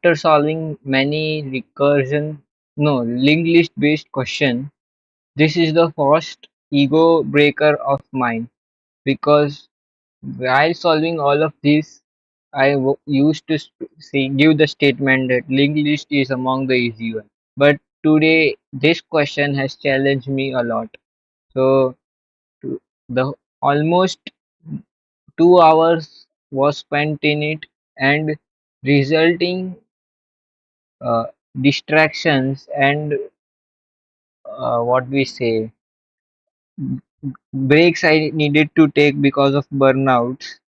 After solving many linked list based question, this is the first ego breaker of mine because while solving all of this, used to give the statement that linked list is among the easy one. But today, this question has challenged me a lot. So, the almost 2 hours was spent in it, and resulting uh, distractions and what we say breaks I needed to take because of burnouts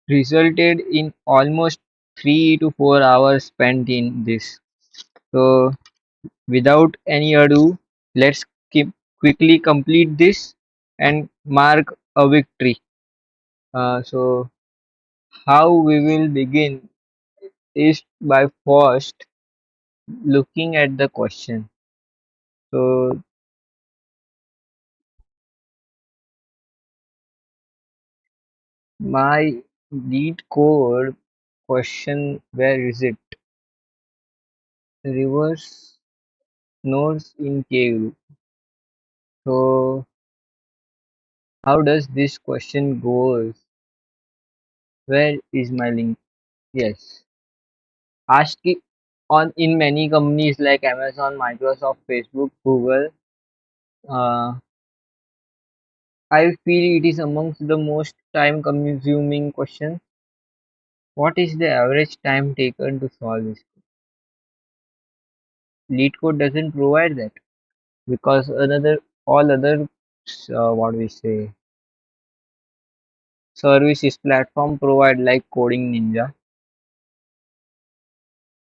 resulted in almost 3 to 4 hours spent in this. So, without any ado, let's quickly complete this and mark a victory. So, how we will begin is by first looking at the question. So, my lead code question, where is it? Reverse nodes in KU. So, how does this question goes? Where is my link? Yes. Ask it on in many companies like Amazon, Microsoft, Facebook, Google. Uh, I feel it is amongst the most time consuming questions. What is the average time taken to solve this? LeetCode doesn't provide that because another all other what we say services platform provide like Coding Ninja.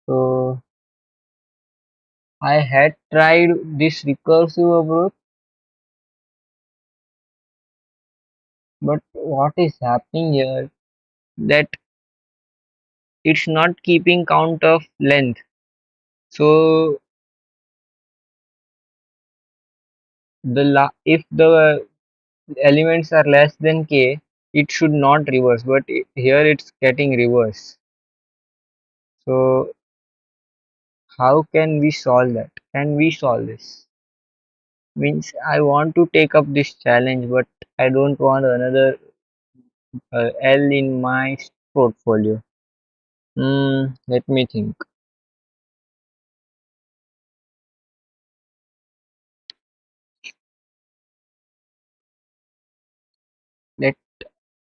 So I had tried this recursive approach, but what is happening here that it's not keeping count of length. So if the elements are less than k, it should not reverse, but here it's getting reverse. So how can we solve that? Can we solve this? Means I want to take up this challenge, but I don't want another L in my portfolio. Let me think. Let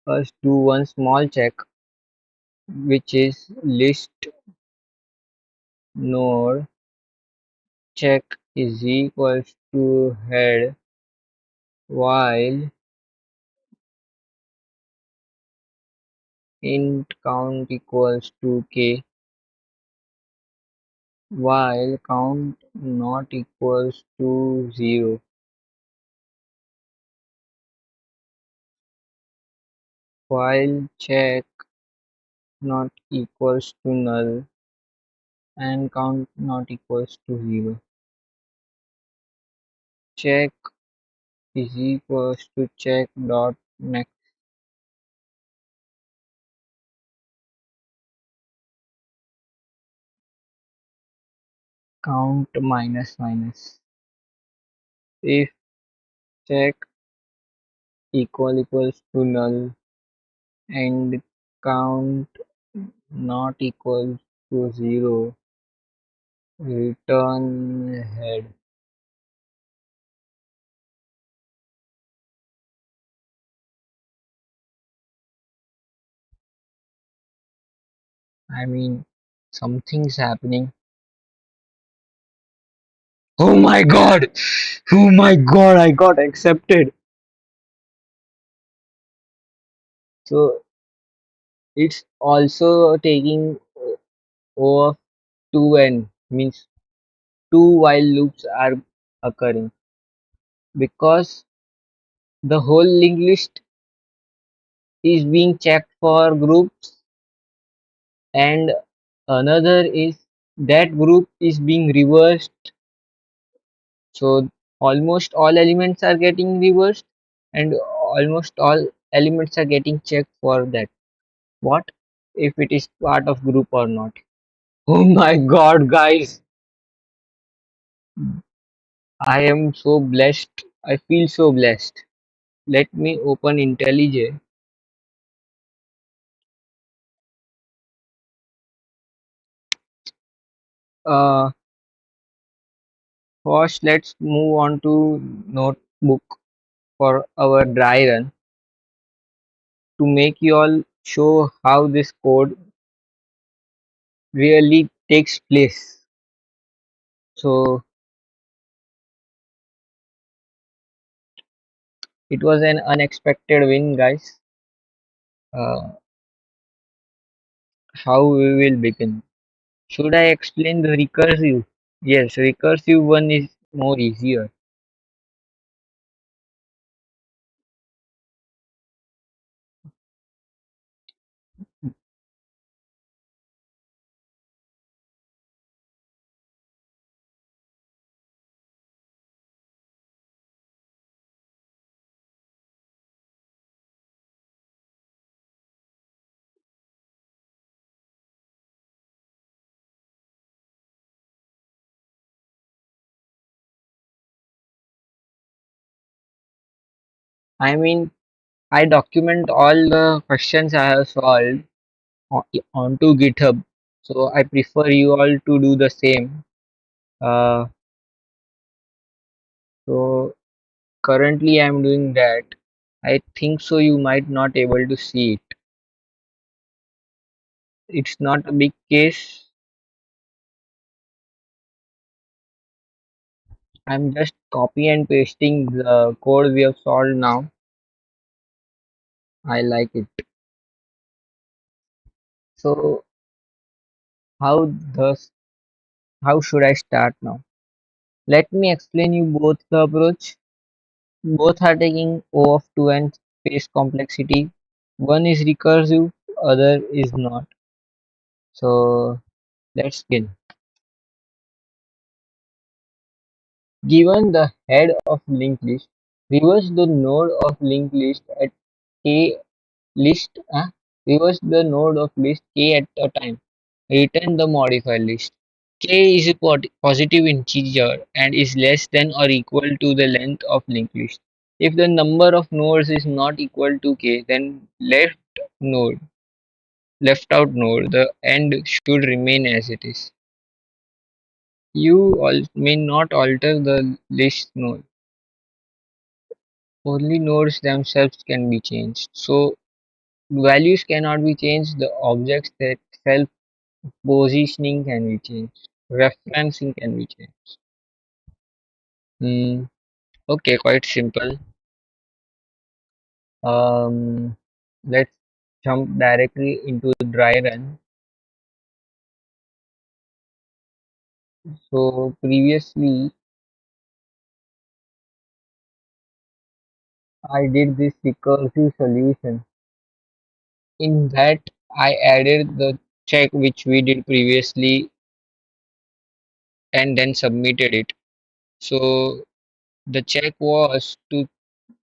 us do one small check, which is list node check is equals to head while int count equals to k while count not equals to 0 while check not equals to null and count not equals to 0. Check is equals to check dot next count minus minus. If check equals to null and count not equals to 0, return head. I mean, something's happening. Oh my god! Oh my god, I got accepted. So it's also taking O of 2n, means two while loops are occurring because the whole linked list is being checked for groups, and another is that group is being reversed. So almost all elements are getting reversed and almost all elements are getting checked for that what if it is part of group or not. Oh my god, guys, I am so blessed. I feel so blessed. Let me open IntelliJ. Uh, First, let's move on to notebook for our dry run to make you all show how this code really takes place. So it was an unexpected win, guys. Uh, how we will begin? Should I explain the recursive? Yes, recursive one is more easier. I mean, I document all the questions I have solved onto GitHub. So I prefer you all to do the same. Uh, so currently I'm doing that. I think so you might not able to see it. It's not a big case. I'm just copy and pasting the code we have solved now. I like it. So how does how should I start now? Let me explain you both the approach. Both are taking O of 2 and space complexity. One is recursive, other is not. So let's begin. Given the head of linked list, reverse the node of linked list at k list. Reverse the node of list k at a time. Return the modified list. K is a positive integer and is less than or equal to the length of linked list. If the number of nodes is not equal to k, then node, left out node, the end should remain as it is. You may not alter the list node. Only nodes themselves can be changed. So values cannot be changed. The objects that self positioning can be changed. Referencing can be changed. Hmm. Okay, quite simple. Um, let's jump directly into dry run. So previously I did this recursive solution. In that I added the check which we did previously and then submitted it. So the check was to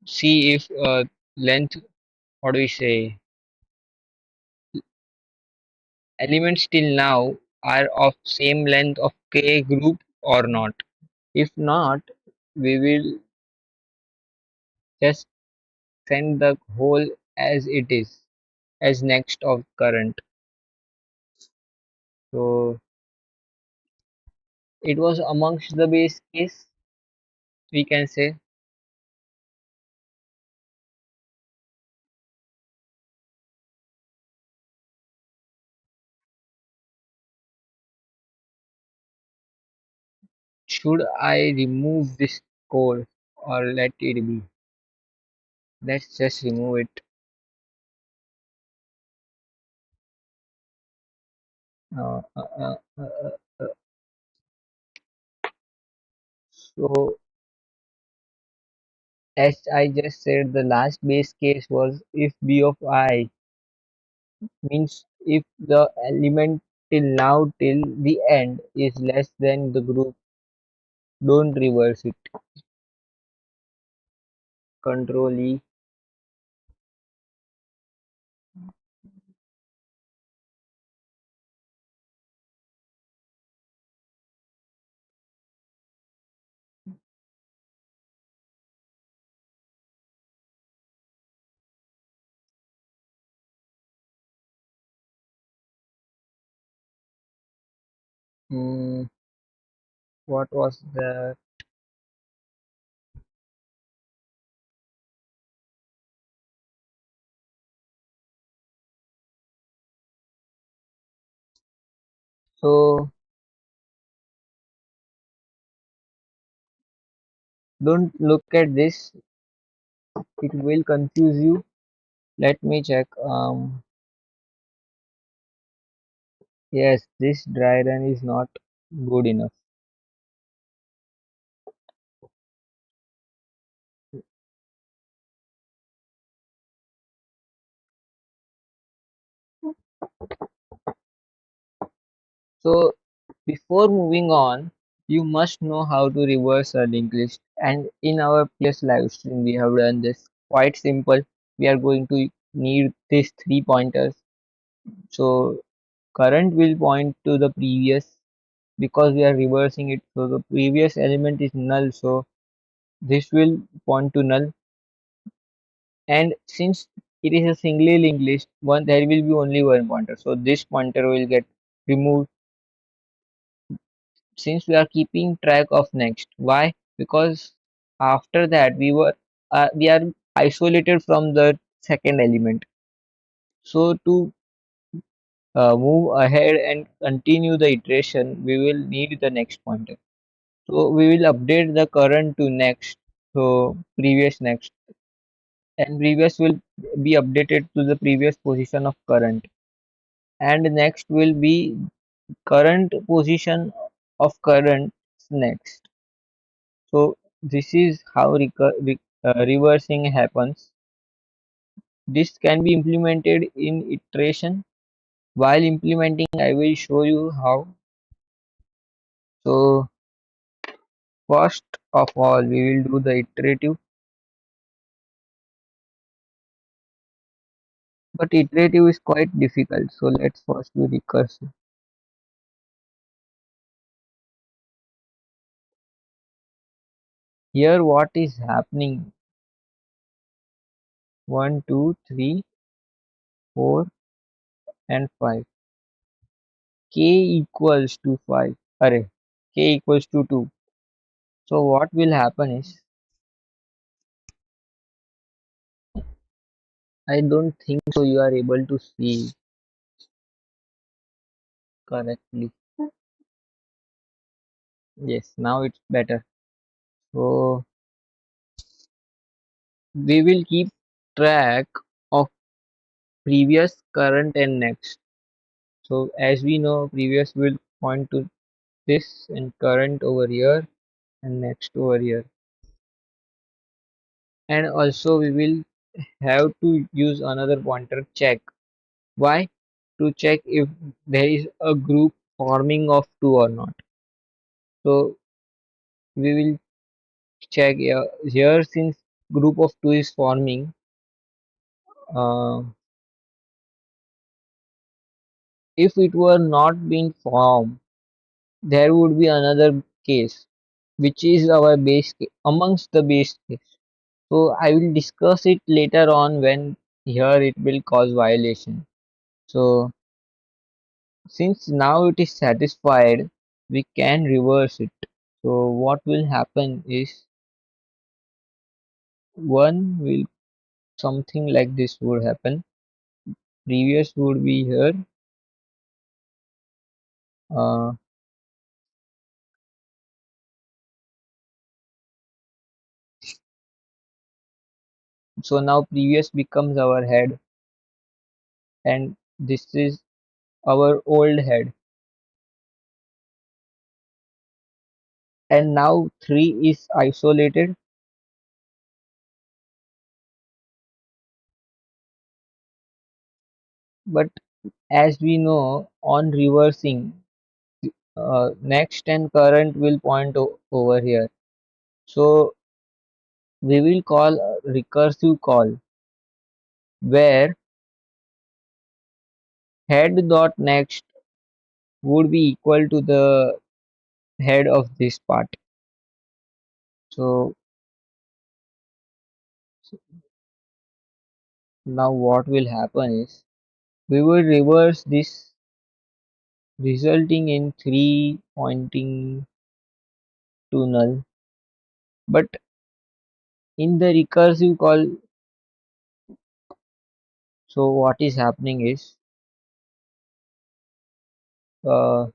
see if length, what do we say, elements till now are of same length of K group or not. If not, we will just send the whole as it is, as next of current. So it was amongst the base case, we can say. Should I remove this code or let it be? Let's just remove it. Uh, uh, uh, uh, uh, uh. So as I just said, the last base case was if b of I means if the element till now till the end is less than the group, don't reverse it. Control E. Hmm, what was the so don't look at this, it will confuse you. Let me check. Yes, this dry run is not good enough. So before moving on, you must know how to reverse a linked list. And in our previous live stream, we have done this quite simple. We are going to need these three pointers. So current will point to the previous because we are reversing it. So the previous element is null. So this will point to null. And since it is a singly linked list, one there will be only one pointer. So this pointer will get removed since we are keeping track of next. Why? Because after that we are isolated from the second element. So to move ahead and continue the iteration, we will need the next pointer. So we will update the current to next. So previous next, and previous will be updated to the previous position of current, and next will be current position of current next. So this is how reversing happens. This can be implemented in iteration. While implementing, I will show you how. So first of all, we will do the iterative, but iterative is quite difficult. So let's first do recursive. Here, what is happening? One, 2, 3, 4, and 5. K equals to 5. Array. K equals to 2. So what will happen is, I don't think so you are able to see correctly. Yes, now it's better. So we will keep track of previous, current, and next. So as we know, previous will point to this, and current over here, and next over here. And also we will have to use another pointer check. Why? To check if there is a group forming of two or not. So we will check here since group of two is forming. Uh, if it were not being formed, there would be another case, which is our base case, amongst the base case. So I will discuss it later on when here it will cause violation. So since now it is satisfied, we can reverse it. So what will happen is one will something like this would happen. Previous would be here. Uh, so now previous becomes our head, and this is our old head. And now 3 is isolated, but as we know on reversing, next and current will point over here. So we will call a recursive call where head dot next would be equal to the head of this part. So now what will happen is we will reverse this resulting in 3 pointing to null. But in the recursive call, so what is happening is uh,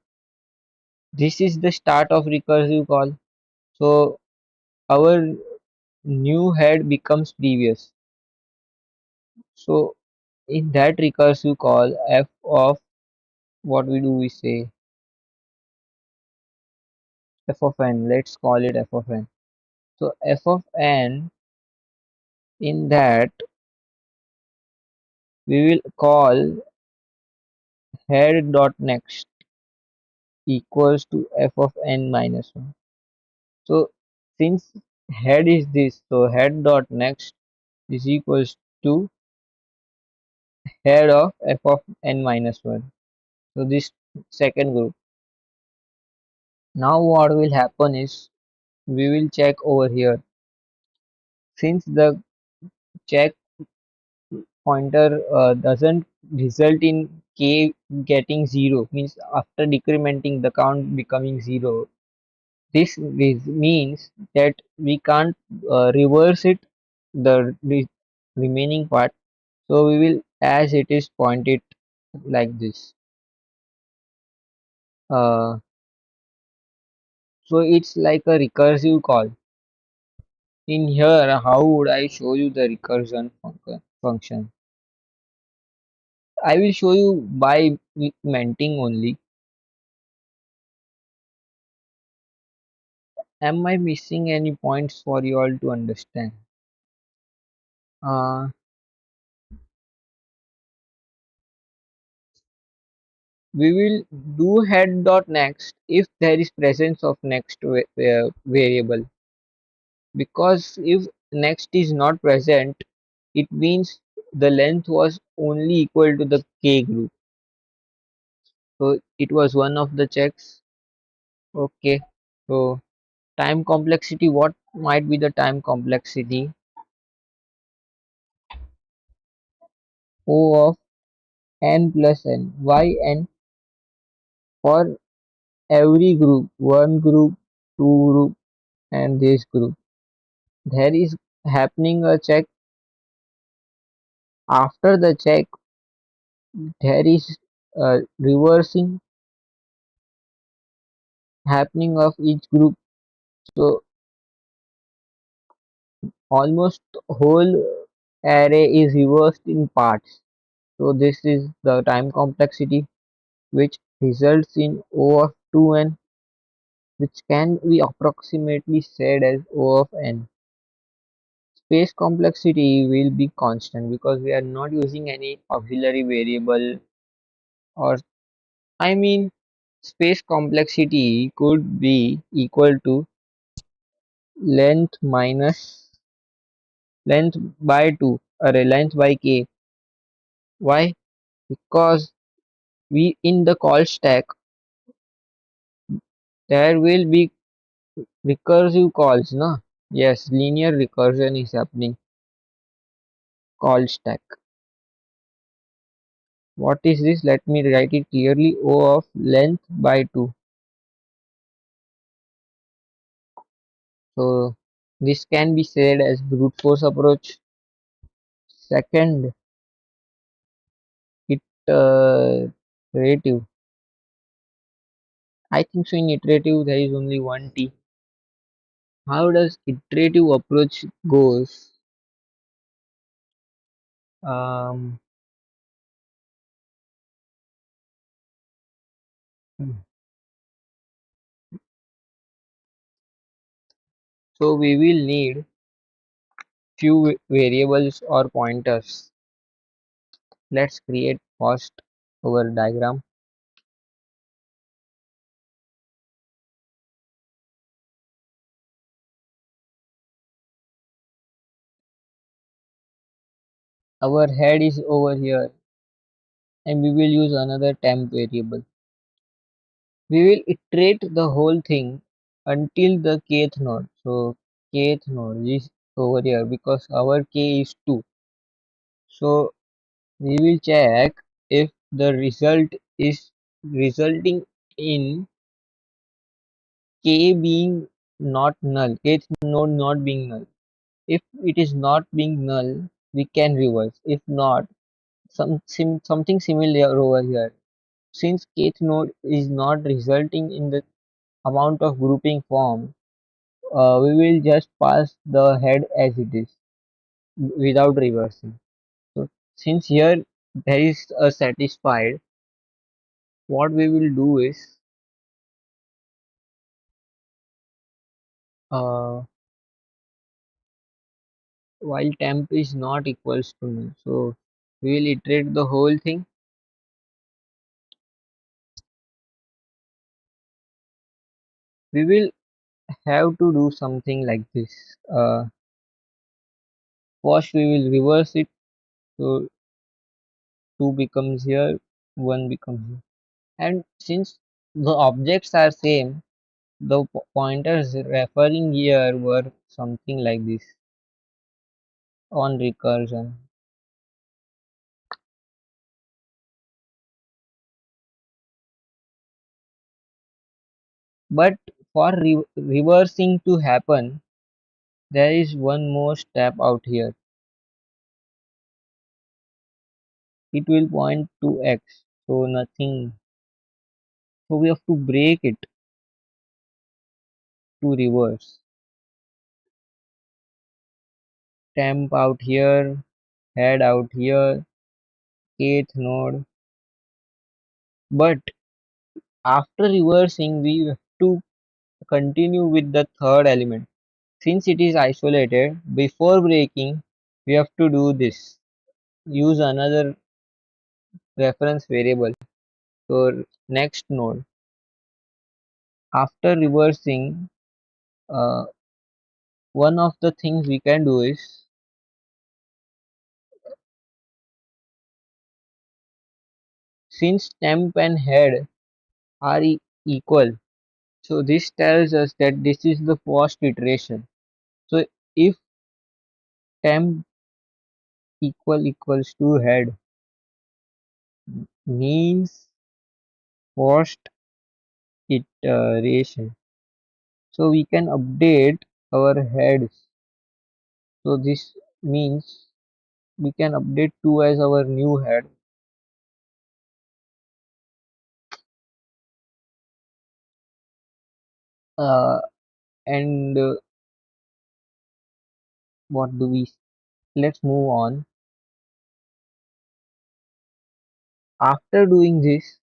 this is the start of recursive call. So our new head becomes previous. So in that recursive call, f of what we do, we say f of n. Let's call it f of n. So f of n, in that we will call head dot next equals to f of n minus 1. So since head is this, so head dot next is equals to head of f of n minus 1. So this second group. Now what will happen is we will check over here. Since the check pointer doesn't result in k getting 0, means after decrementing the count becoming 0, this means that we can't reverse it, the remaining part. So we will, as it is, point it like this. uh, so it's like a recursive call. In here, how would I show you the recursion function? I will show you by implementing only. Am I missing any points for you all to understand? uh, we will do head dot next if there is presence of next variable, because if next is not present, it means the length was only equal to the k group. So it was one of the checks. Okay, so time complexity, what might be the time complexity? O of n plus n. Why n? For every group, one group, two group, and this group, there is happening a check. After the check, there is reversing happening of each group. So almost whole array is reversed in parts. So this is the time complexity, which results in O of 2n, which can be approximately said as O of n. Space complexity will be constant because we are not using any auxiliary variable, or I mean space complexity could be equal to length minus length by 2, or length by k. Why? Because we in the call stack there will be recursive calls, no? Yes, linear recursion is happening. Call stack. What is this? Let me write it clearly. O of length by 2. So this can be said as brute force approach. Second, iterative. I think so in iterative there is only one T. How does iterative approach goes? Um, so we will need few variables or pointers. Let's create first our diagram. Our head is over here, and we will use another temp variable. We will iterate the whole thing until the kth node. So kth node is over here because our k is 2. So we will check if the result is resulting in k being not null, kth node not being null. If it is not being null, we can reverse. If not, something similar over here. Since kth node is not resulting in the amount of grouping form, we will just pass the head as it is without reversing. So since here there is a satisfied, what we will do is uh, while temp is not equals to null, so we will iterate the whole thing. We will have to do something like this. First we will reverse it, so 2 becomes here, 1 becomes here. And since the objects are same, the pointers referring here were something like this on recursion. But for reversing to happen, there is one more step out here. It will point to x, so nothing. So we have to break it to reverse. Temp out here, head out here, kth node. But after reversing, we have to continue with the third element. Since it is isolated, before breaking, we have to do this. Use another reference variable. So next node. After reversing, uh, one of the things we can do is, since temp and head are equal, so this tells us that this is the first iteration. So if temp equals to head means first iteration, so we can update our heads. So this means we can update 2 as our new head. uh, and what do we, let's move on. After doing this,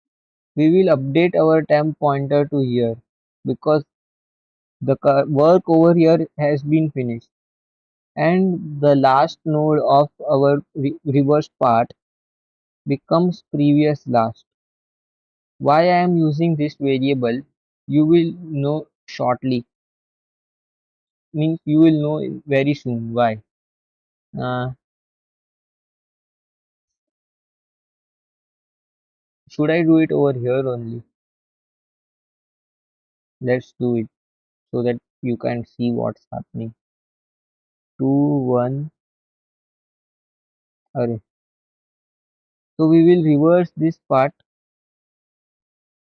we will update our temp pointer to here, because the work over here has been finished, and the last node of our reverse part becomes previous last. Why I am using this variable, you will know shortly, means you will know very soon why. uh, should I do it over here only? Let's do it so that you can see what's happening. 2 1. Array. So we will reverse this part.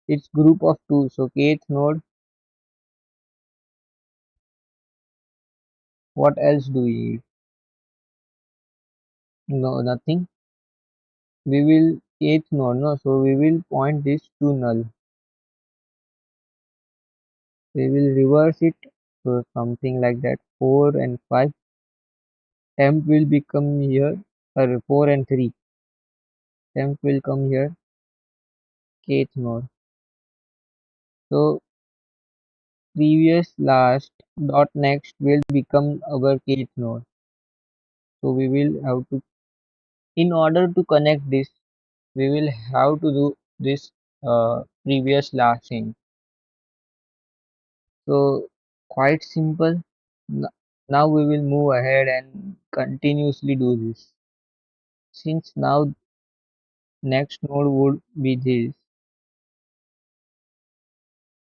It's group of 2, so kth node. What else do we need? No, nothing. We will kth node, no, so we will point this to null. We will reverse it, so something like that. 4 and 5. Temp will become here, or 4 and 3. Temp will come here, kth node. So previous last dot next will become our kth node. So we will have to, in order to connect this, we will have to do this previous last thing. So quite simple. N- Now we will move ahead and continuously do this. Since now next node would be this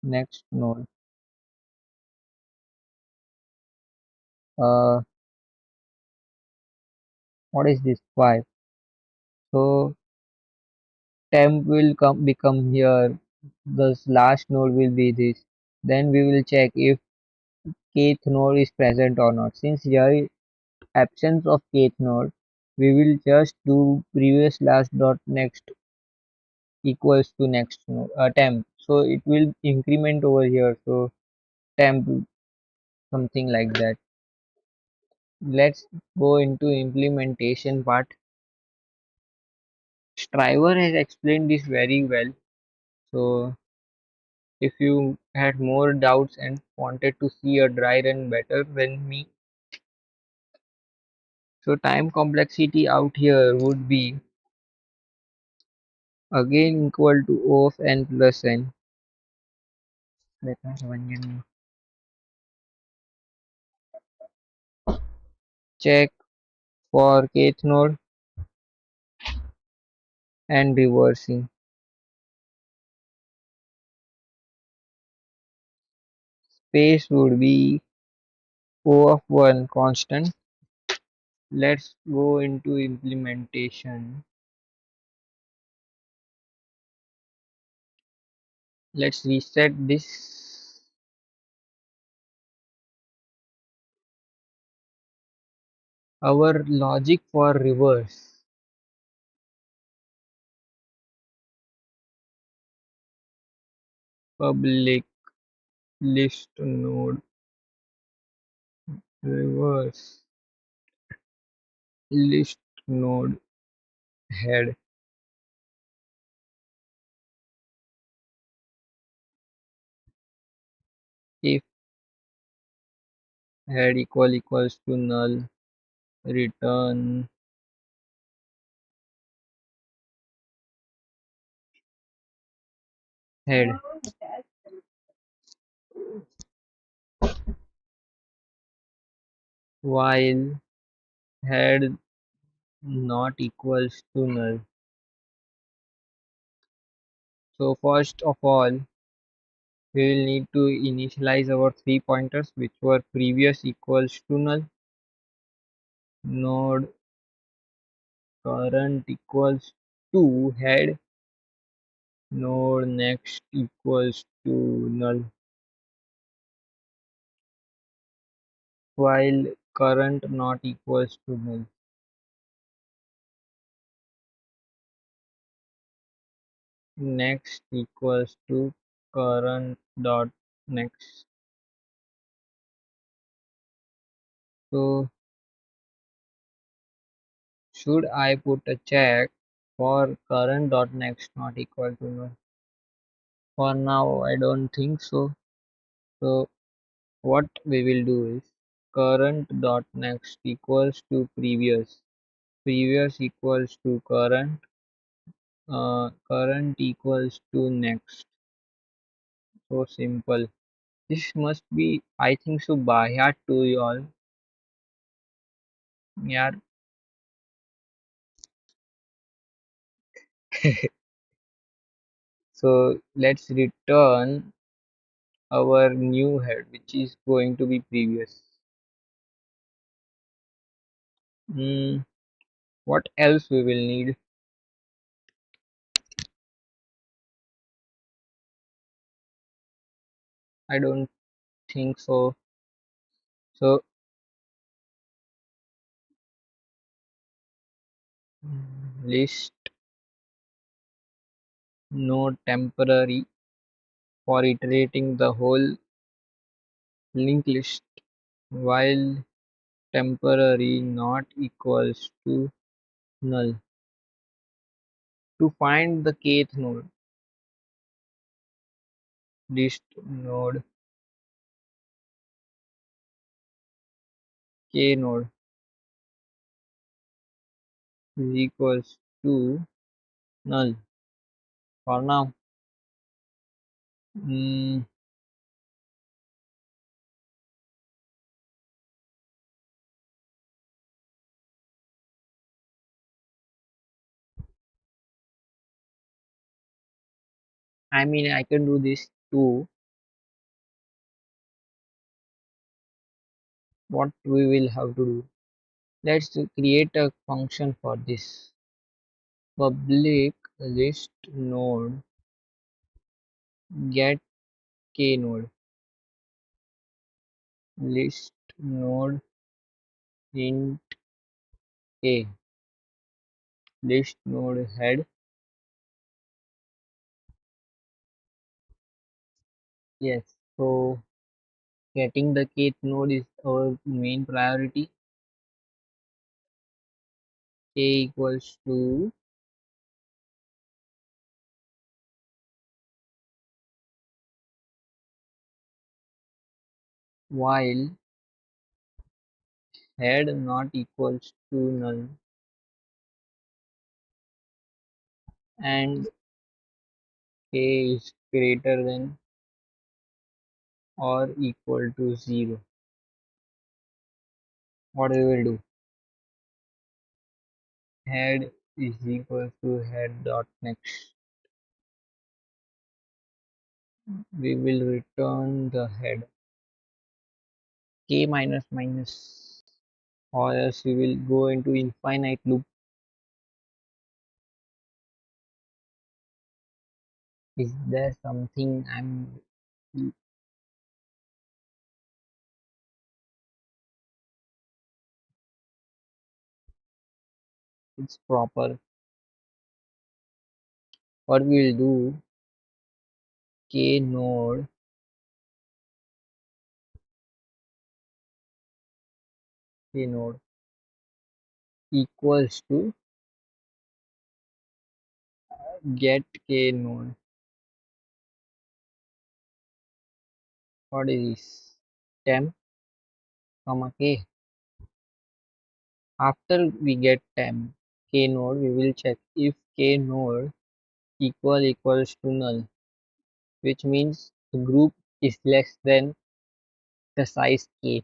next node. Uh, what is this 5? So temp will become here, the last node will be this. Then we will check if kth node is present or not. Since here is absence of kth node, we will just do previous last dot next equals to next node, temp. So it will increment over here. So temp, something like that. Let's go into implementation part. Striver has explained this very well. So if you had more doubts and wanted to see a dry run better than me, so time complexity out here would be again equal to O of n plus n. Check for kth node and reversing. Space would be O of 1 constant. Let's go into implementation. Let's reset this. Our logic for reverse. Public list node reverse list node head. If head equals to null, return head. While head not equals to null. So first of all, we will need to initialize our three pointers which were previous equals to null, node current equals to head, node next equals to null, while current not equals to null. Next equals to current dot next. So should I put a check for current dot next not equal to null? For now I don't think so. So what we will do is current dot next equals to previous. Previous equals to current. Current equals to next. So simple. This must be, I think so, by heart to you all. Yeah. So let's return our new head, which is going to be previous. What else we will need? I don't think so. So list node temporary for iterating the whole linked list, while temporary not equals to null. To find the kth node, list node k node is equals to null. For now, mm, I mean I can do this too. What we will have to do? Let's create a function for this. Public list node get k node, list node int a, list node head. Yes, so getting the kth node is our main priority. K equals to while head not equals to null and k is greater than or equal to 0. What we will do? Head is equal to head dot next. We will return the head k minus minus, or else we will go into infinite loop. Is there something it's proper? What we will do? K node k node equals to get k node. What is this? Temp comma k. After we get temp k node, we will check if k node equals to null, which means the group is less than the size k.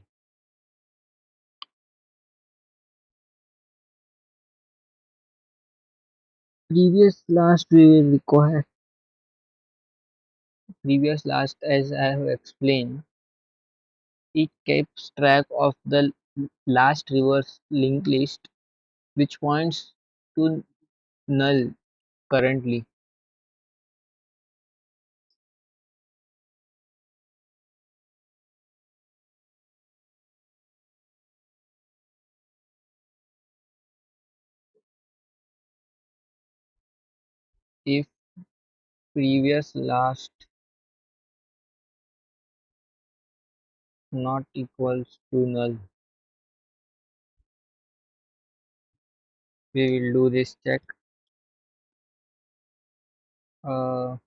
Previous last, as I have explained, it keeps track of the last reverse linked list which points to null currently. If previous last not equals to null, we will do this check. Uh,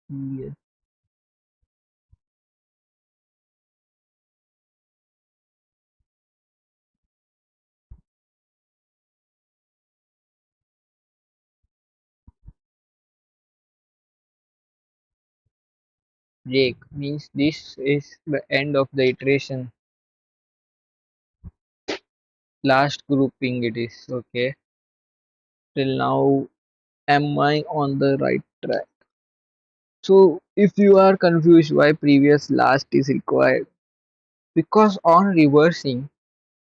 yes, break means this is the end of the iteration. Last grouping it is okay. Till now, am I on the right track? So, if you are confused why previous last is required, because on reversing,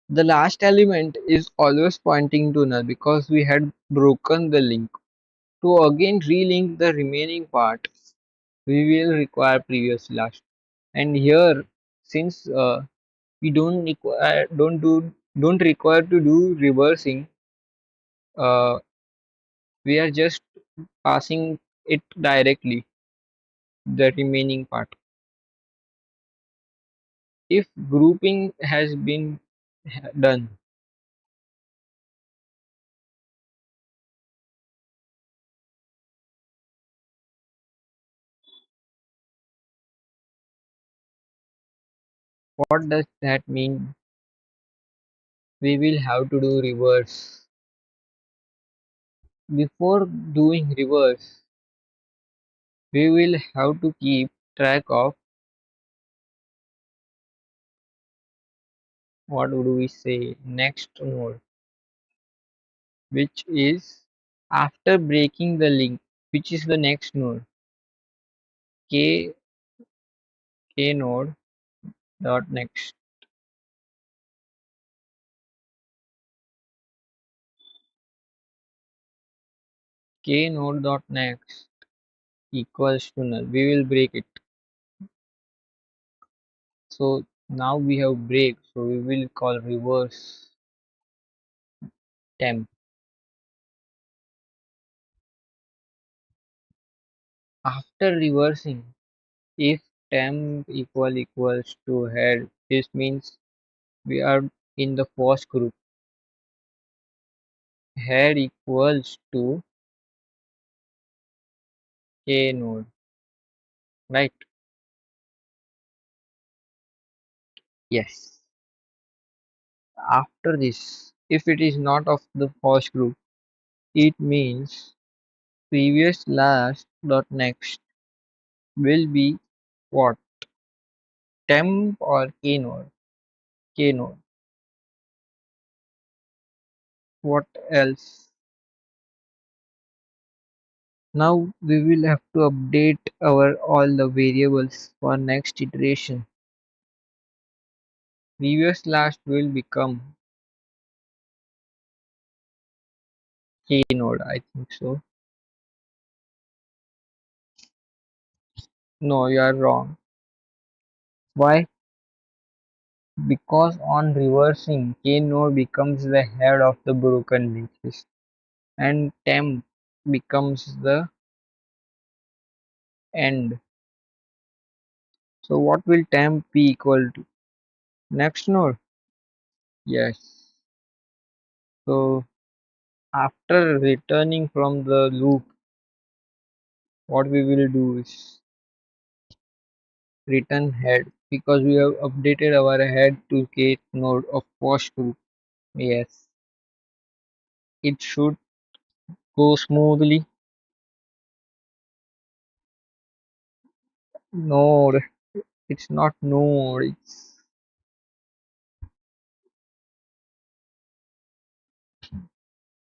the last element is always pointing to null because we had broken the link. To again relink the remaining part, we will require previous last. And here, since we don't require to do reversing, uh, we are just passing it directly the remaining part. If grouping has been done, what does that mean? We will have to do reverse. Before doing reverse, we will have to keep track of what would we say next node, which is after breaking the link, which is the next node, k node dot next. K node dot next equals to null. We will break it. So now we have break. So we will call reverse temp. After reversing, if temp equals to head, this means we are in the first group. Head equals to K node, right? Yes. After this, if it is not of the first group, it means previous last dot next will be what? Temp or K node? K node. What else? Now we will have to update our all the variables for next iteration. Previous last will become K node, I think so. No, you are wrong. Why? Because on reversing, K node becomes the head of the broken link list and temp becomes the end. So what will temp be equal to? Next node? Yes. So after returning from the loop, what we will do is return head because we have updated our head to K node of first group. Yes, it should go smoothly. Node, it's not node, it's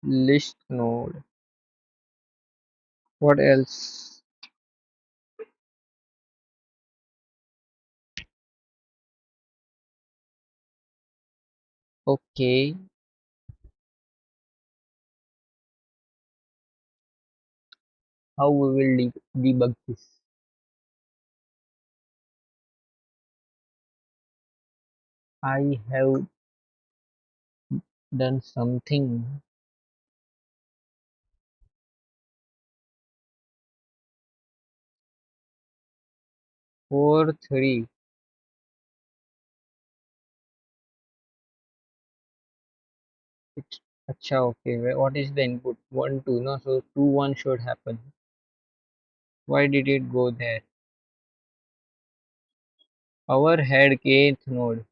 list node. What else? Okay, how we will debug this? I have done something. 4 3. It's acha okay. What is the input? 1 2. No, so 2 1 should happen. Why did it go there? Our head kth node.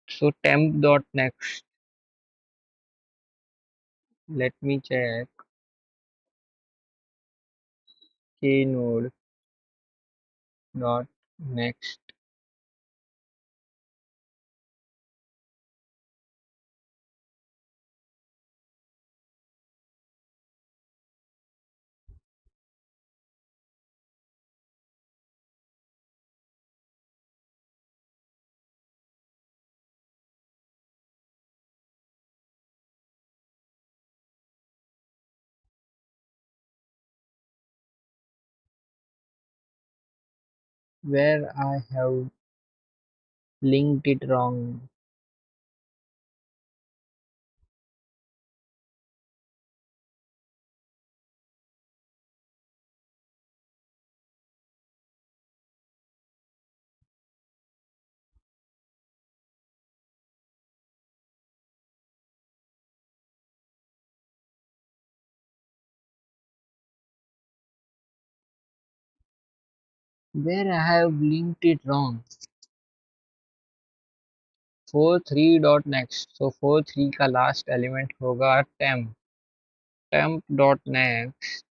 So temp dot next. Let me check. K node dot next. Where I have linked it wrong. Where I have linked it wrong. 4 3 dot next. So 4 3 का last element होगा temp. Temp dot next.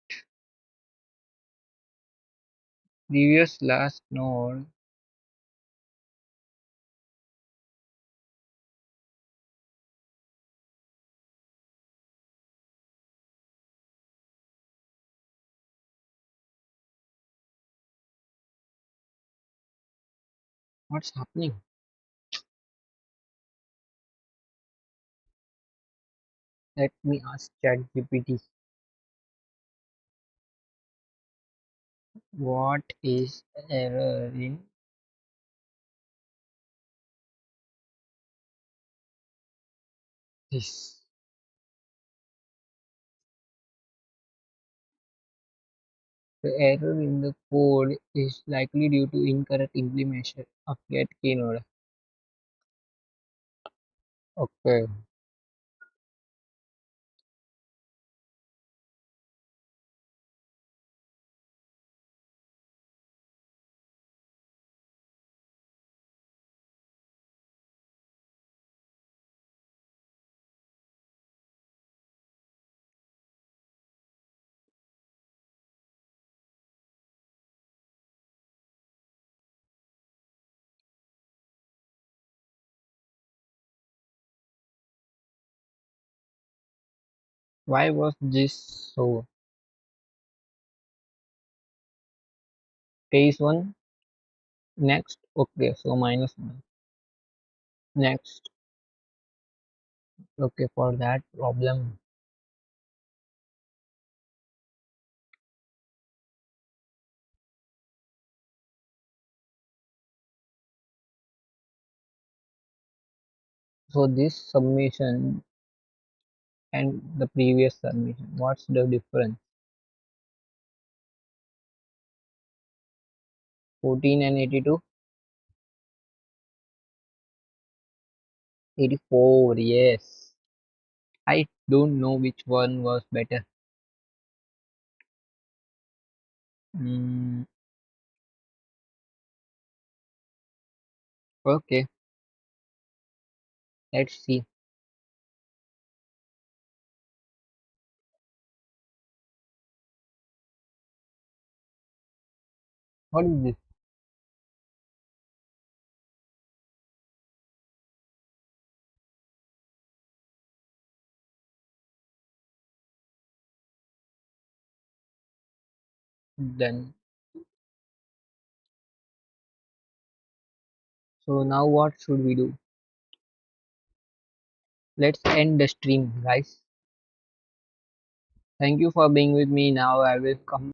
Previous last node. What's happening? Let me ask ChatGPT, what is error in this? The error in the code is likely due to incorrect implementation of get keynode. Okay, why was this so? Case 1, next. Okay, so -1. Next. Okay, for that problem. So this submission and the previous submission, what's the difference? 14 and 82? 84, yes. I don't know which one was better. Mm, okay, let's see. What is this? Then, so now what should we do? Let's end the stream, guys. Thank you for being with me. Now I will come